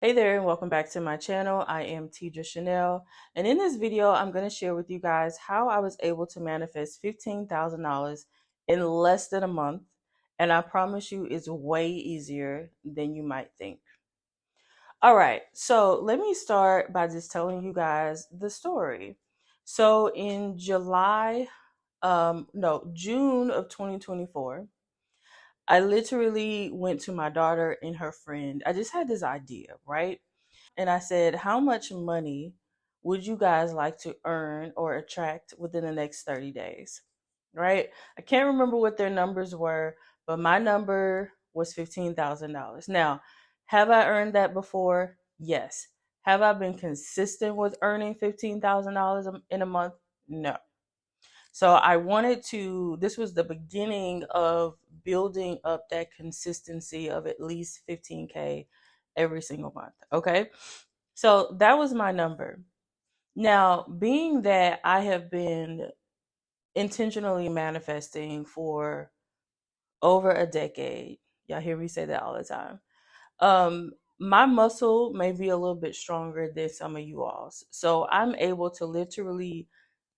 Hey there and welcome back to my channel. I am TEDRA Chanel, and in this video I'm going to share with you guys how I was able to manifest $15,000 in less than a month, and I promise you it's way easier than you might think. All right, so let me start by just telling you guys the story. So in June of 2024, I literally went to my daughter and her friend. I just had this idea, right? And I said, how much money would you guys like to earn or attract within the next 30 days? Right? I can't remember what their numbers were, but my number was $15,000. Now, have I earned that before? Yes. Have I been consistent with earning $15,000 in a month? No. So I wanted to, this was the beginning of building up that consistency of at least 15K every single month. Okay. So that was my number. Now, being that I have been intentionally manifesting for over a decade, y'all hear me say that all the time. My muscle may be a little bit stronger than some of you all's. So I'm able to literally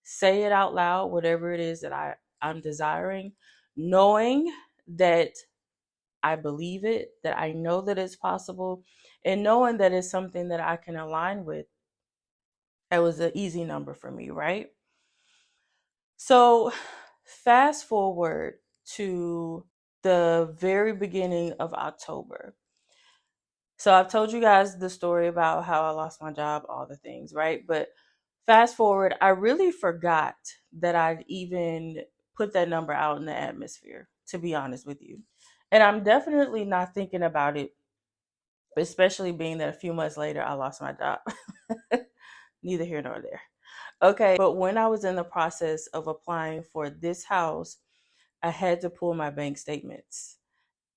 say it out loud, whatever it is that I'm desiring, knowing that I believe it, that I know that it's possible, and knowing that it's something that I can align with. That was an easy number for me, right? So, fast forward to the very beginning of October. So, I've told you guys the story about how I lost my job, all the things, right? But fast forward, I really forgot that I'd even put that number out in the atmosphere, to be honest with you. And I'm definitely not thinking about it, especially being that a few months later I lost my job. Neither here nor there. Okay, but when I was in the process of applying for this house, I had to pull my bank statements.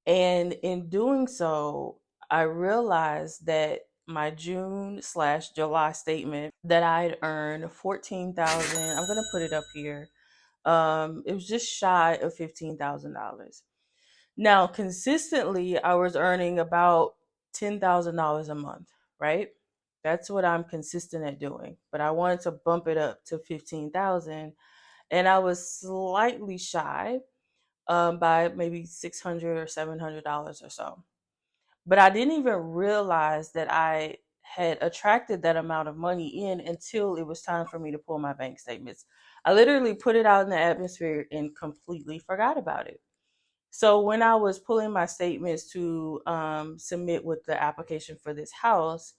And in doing so, I realized that my June/July statement that I'd earned 14,000. I'm gonna put it up here. It was just shy of $15,000. Now, consistently, I was earning about $10,000 a month, right? That's what I'm consistent at doing. But I wanted to bump it up to 15,000, and I was slightly shy by maybe $600 or $700 or so. But I didn't even realize that I had attracted that amount of money in until it was time for me to pull my bank statements. I literally put it out in the atmosphere and completely forgot about it. So when I was pulling my statements to submit with the application for this house,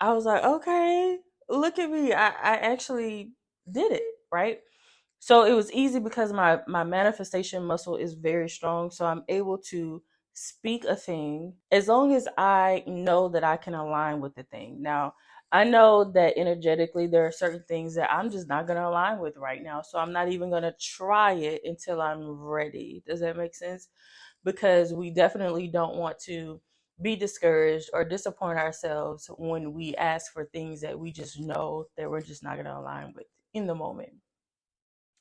I was like, okay, look at me. I actually did it, right? So it was easy because my manifestation muscle is very strong. So I'm able to speak a thing as long as I know that I can align with the thing. Now, I know that energetically there are certain things that I'm just not going to align with right now. So I'm not even going to try it until I'm ready. Does that make sense? Because we definitely don't want to be discouraged or disappoint ourselves when we ask for things that we just know that we're just not going to align with in the moment.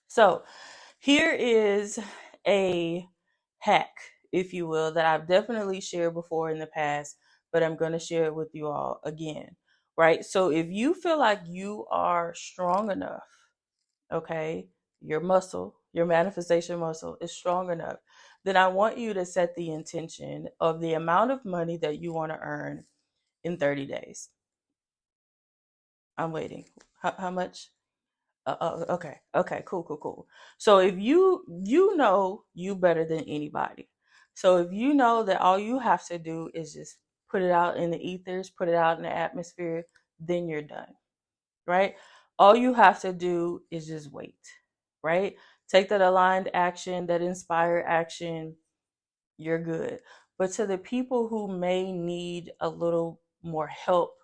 So, here is a hack, if you will, that I've definitely shared before in the past, but I'm going to share it with you all again, right? So, if you feel like you are strong enough, okay, your muscle, your manifestation muscle is strong enough, then I want you to set the intention of the amount of money that you want to earn in 30 days. I'm waiting. How much? Okay, cool. So if you know you better than anybody. So if you know that all you have to do is just put it out in the ethers, put it out in the atmosphere, then you're done, right? All you have to do is just wait, right? Take that aligned action, that inspired action, you're good. But to the people who may need a little more help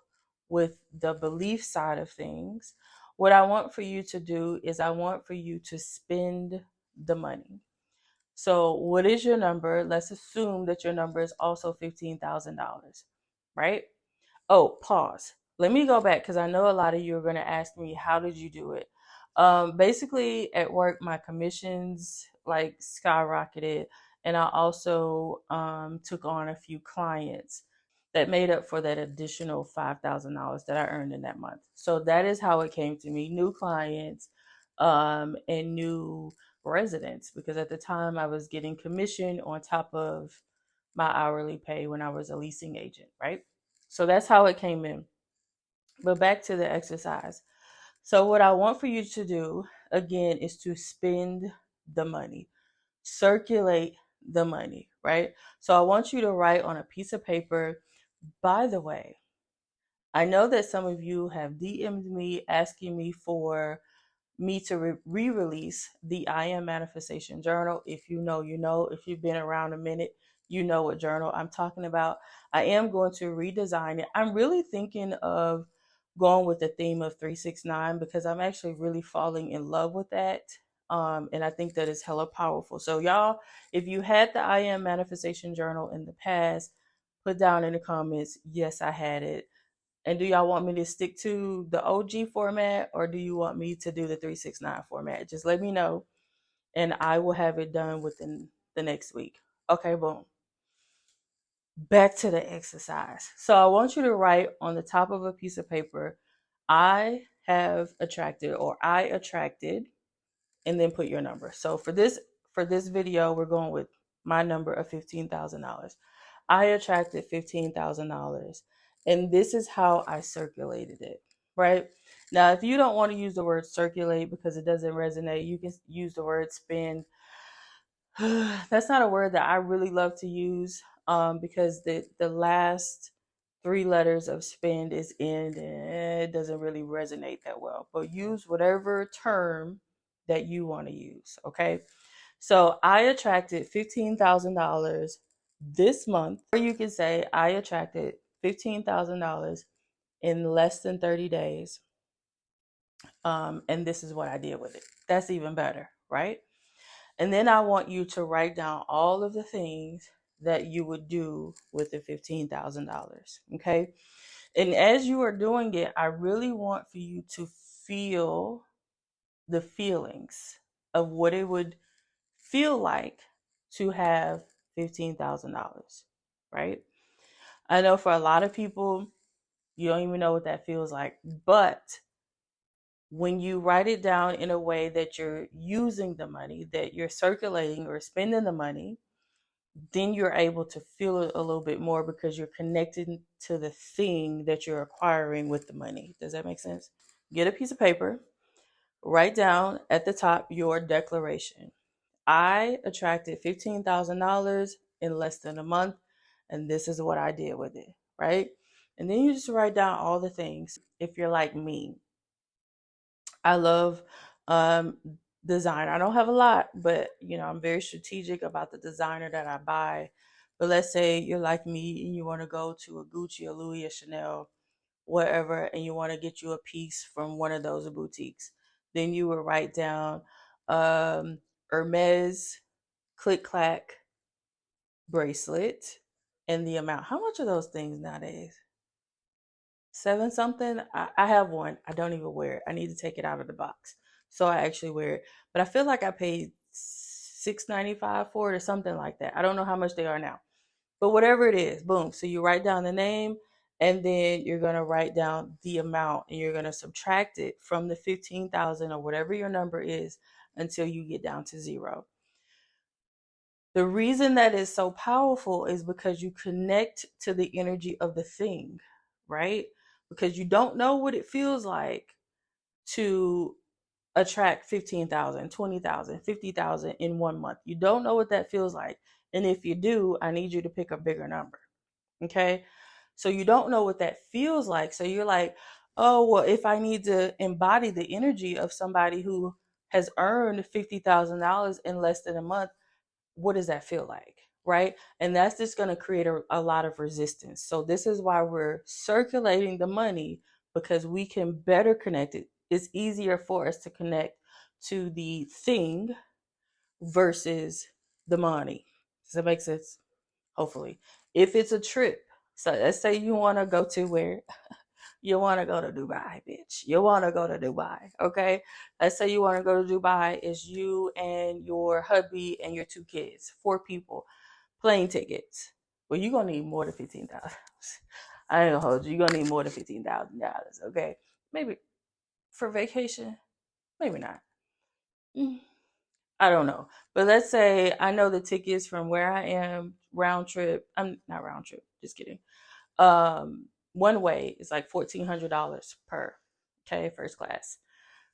with the belief side of things, what I want for you to do is I want for you to spend the money. So, what is your number? Let's assume that your number is also $15,000, right? Oh, pause. Let me go back because I know a lot of you are going to ask me, how did you do it? Basically, at work, my commissions like skyrocketed, and I also took on a few clients. that made up for that additional $5,000 that I earned in that month. So that is how it came to me: new clients, and new residents, because at the time I was getting commission on top of my hourly pay when I was a leasing agent, right? So that's how it came in. But back to the exercise. So, what I want for you to do again is to spend the money, circulate the money, right? So, I want you to write on a piece of paper. By the way, I know that some of you have DM'd me asking me for me to re-release the I Am Manifestation Journal. If you know, you know. If you've been around a minute, you know what journal I'm talking about. I am going to redesign it. I'm really thinking of going with the theme of 369 because I'm actually really falling in love with that. And I think that is hella powerful. So y'all, if you had the I Am Manifestation Journal in the past, put down in the comments, yes, I had it. And do y'all want me to stick to the OG format, or do you want me to do the 369 format? Just let me know and I will have it done within the next week. Okay, boom. Back to the exercise. So I want you to write on the top of a piece of paper, I have attracted, or I attracted, and then put your number. So for this video, we're going with my number of $15,000. I attracted $15,000, and this is how I circulated it, right? Now, if you don't want to use the word circulate because it doesn't resonate, you can use the word spend. That's not a word that I really love to use, because the last three letters of spend is end, and it doesn't really resonate that well. But use whatever term that you want to use, okay? So I attracted $15,000 this month, or you can say I attracted $15,000 in less than 30 days. And this is what I did with it. That's even better, right? And then I want you to write down all of the things that you would do with the $15,000. Okay. And as you are doing it, I really want for you to feel the feelings of what it would feel like to have $15,000, right? I know for a lot of people, you don't even know what that feels like. But when you write it down in a way that you're using the money, that you're circulating or spending the money, then you're able to feel it a little bit more because you're connected to the thing that you're acquiring with the money. Does that make sense? Get a piece of paper, write down at the top your declaration. I attracted $15,000 in less than a month, and this is what I did with it, right? And then you just write down all the things. If you're like me, I love um, design. I don't have a lot, but I'm very strategic about the designer that I buy. But let's say you're like me and you want to go to a Gucci, a Louis, a Chanel, whatever, and you want to get you a piece from one of those boutiques. Then you would write down Hermes click clack bracelet and the amount. How much are those things nowadays? Seven something. I have one. I don't even wear it. I need to take it out of the box so I actually wear it. But I feel like I paid $6.95 for it or something like that. I don't know how much they are now, but whatever it is, boom. So you write down the name, and then you're gonna write down the amount, and you're gonna subtract it from the 15,000 or whatever your number is until you get down to zero. The reason that is so powerful is because you connect to the energy of the thing, right? Because you don't know what it feels like to attract 15,000, 20,000, 50,000 in one month. You don't know what that feels like. And if you do, I need you to pick a bigger number. Okay? So you don't know what that feels like. So you're like, oh, well, if I need to embody the energy of somebody who has earned $50,000 in less than a month, what does that feel like? Right? And that's just going to create a lot of resistance. So this is why we're circulating the money, because we can better connect it. It's easier for us to connect to the thing versus the money. Does that make sense? Hopefully. If it's a trip, so let's say you want to go to where you want to go to Dubai, bitch. You want to go to Dubai, okay? Let's say you want to go to Dubai. It's you and your hubby and your two kids, four people, plane tickets. Well, you're gonna need more than $15,000. I ain't gonna hold you. You're gonna need more than $15,000. Okay, maybe for vacation, maybe not. Mm, I don't know. But let's say I know the tickets from where I am round trip. I'm not round trip. Just kidding. One way is like $1,400 per. Okay, first class.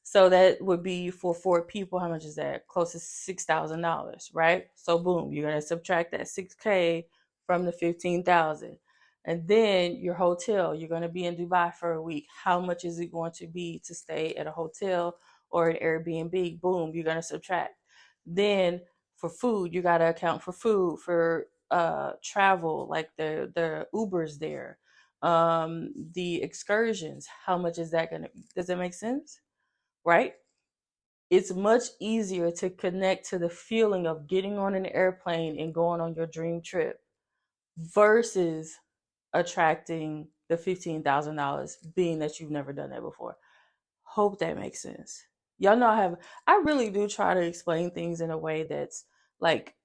So that would be for 4 people. How much is that? Close to $6,000, right? So boom, you're gonna subtract that 6K from the 15,000, and then your hotel. You're gonna be in Dubai for a week. How much is it going to be to stay at a hotel or an Airbnb? Boom, you're gonna subtract. Then for food, you gotta account for food, for travel, like the Ubers there, the excursions. How much is that gonna? Does that make sense? Right? It's much easier to connect to the feeling of getting on an airplane and going on your dream trip versus attracting the $15,000, being that you've never done that before. Hope that makes sense. Y'all know I really do try to explain things in a way that's like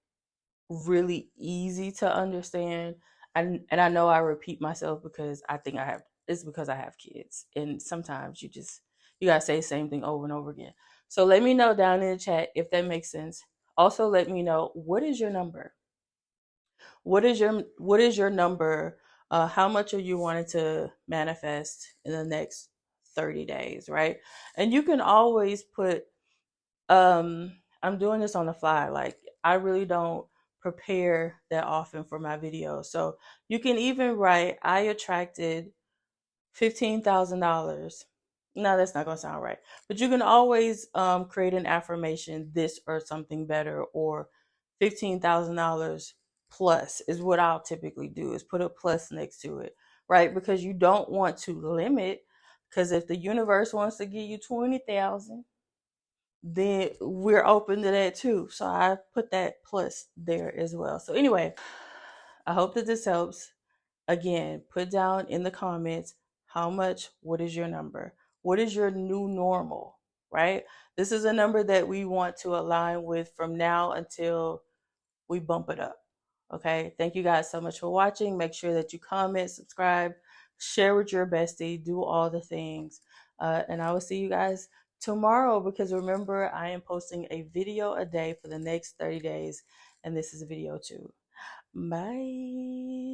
really easy to understand. And I know I repeat myself because I think I have it's because I have kids. And sometimes you gotta say the same thing over and over again. So let me know down in the chat if that makes sense. Also let me know, what is your number? What is your number? How much are you wanting to manifest in the next 30 days, right? And you can always put I'm doing this on the fly. Like, I really don't prepare that often for my videos. So you can even write, I attracted $15,000. No, that's not gonna sound right. But you can always create an affirmation, this or something better, or $15,000 plus is what I'll typically do, is put a plus next to it, right? Because you don't want to limit, because if the universe wants to give you 20,000, then we're open to that too. So I put that plus there as well. So anyway, I hope that this helps. Again, put down in the comments how much, what is your number? What is your new normal, right? This is a number that we want to align with from now until we bump it up. Okay. Thank you guys so much for watching. Make sure that you comment, subscribe, share with your bestie, do all the things. And I will see you guys tomorrow, because remember, I am posting a video a day for the next 30 days. And this is video 2. Bye.